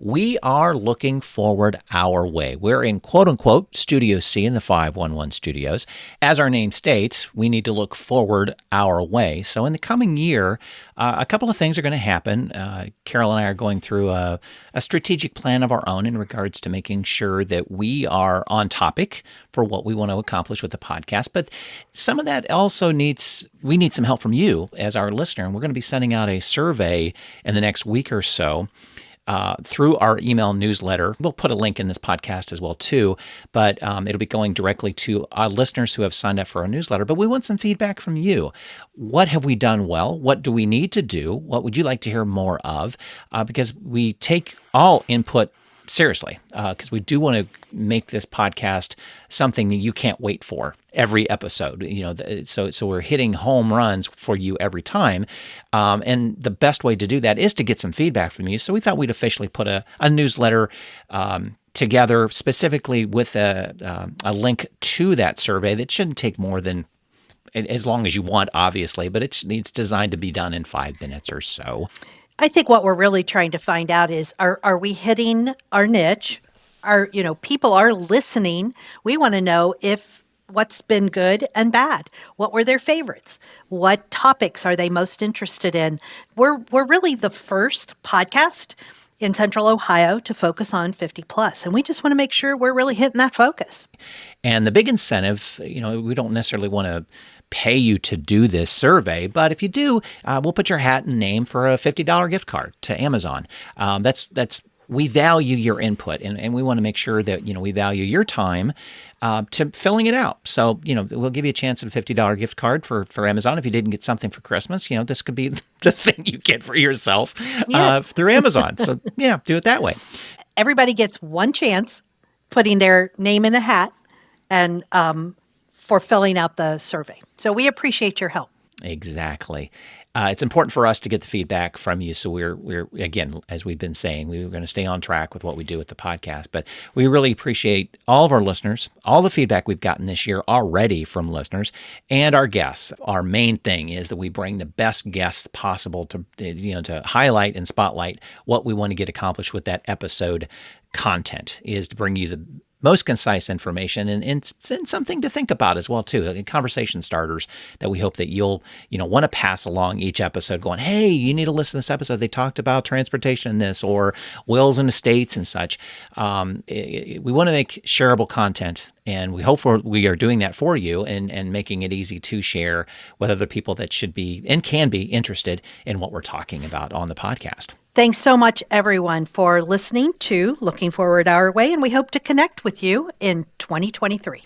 we are looking forward our way. We're in quote-unquote Studio C in the 511 studios. As our name states, we need to look forward our way. So in the coming year, a couple of things are going to happen. Carol and I are going through a strategic plan of our own in regards to making sure that we are on topic for what we want to accomplish with the podcast. But some of that also we need some help from you as our listener. And we're going to be sending out a survey in the next week or so through our email newsletter. We'll put a link in this podcast as well, too, but it'll be going directly to our listeners who have signed up for our newsletter. But we want some feedback from you. What have we done well? What do we need to do? What would you like to hear more of? Because we take all input seriously, because we do want to make this podcast something that you can't wait for every episode. So we're hitting home runs for you every time, and the best way to do that is to get some feedback from you. So we thought we'd officially put a newsletter together specifically with a link to that survey that shouldn't take more than as long as you want, obviously, but it's designed to be done in 5 minutes or so. I think what we're really trying to find out is, are we hitting our niche? People are listening. We want to know if what's been good and bad. What were their favorites? What topics are they most interested in? We're really the first podcast in Central Ohio to focus on 50 plus. And we just want to make sure we're really hitting that focus. And the big incentive, we don't necessarily want to pay you to do this survey, but if you do, we'll put your hat and name for a $50 gift card to Amazon. We value your input, and we want to make sure that, we value your time to filling it out. So, we'll give you a chance at a $50 gift card for Amazon. If you didn't get something for Christmas, this could be the thing you get for yourself through Amazon. So, do it that way. Everybody gets one chance putting their name in a hat and for filling out the survey. So we appreciate your help. Exactly. It's important for us to get the feedback from you. So we're again, as we've been saying, we're going to stay on track with what we do with the podcast. But we really appreciate all of our listeners, all the feedback we've gotten this year already from listeners, and our guests. Our main thing is that we bring the best guests possible to highlight and spotlight what we want to get accomplished with that episode content, is to bring you the most concise information and something to think about as well, too. Conversation starters that we hope that you'll, want to pass along each episode going, hey, you need to listen to this episode. They talked about transportation in this, or wills and estates and such. We want to make shareable content, and we hope we are doing that for you and making it easy to share with other people that should be and can be interested in what we're talking about on the podcast. Thanks so much, everyone, for listening to Looking Forward Our Way, and we hope to connect with you in 2023.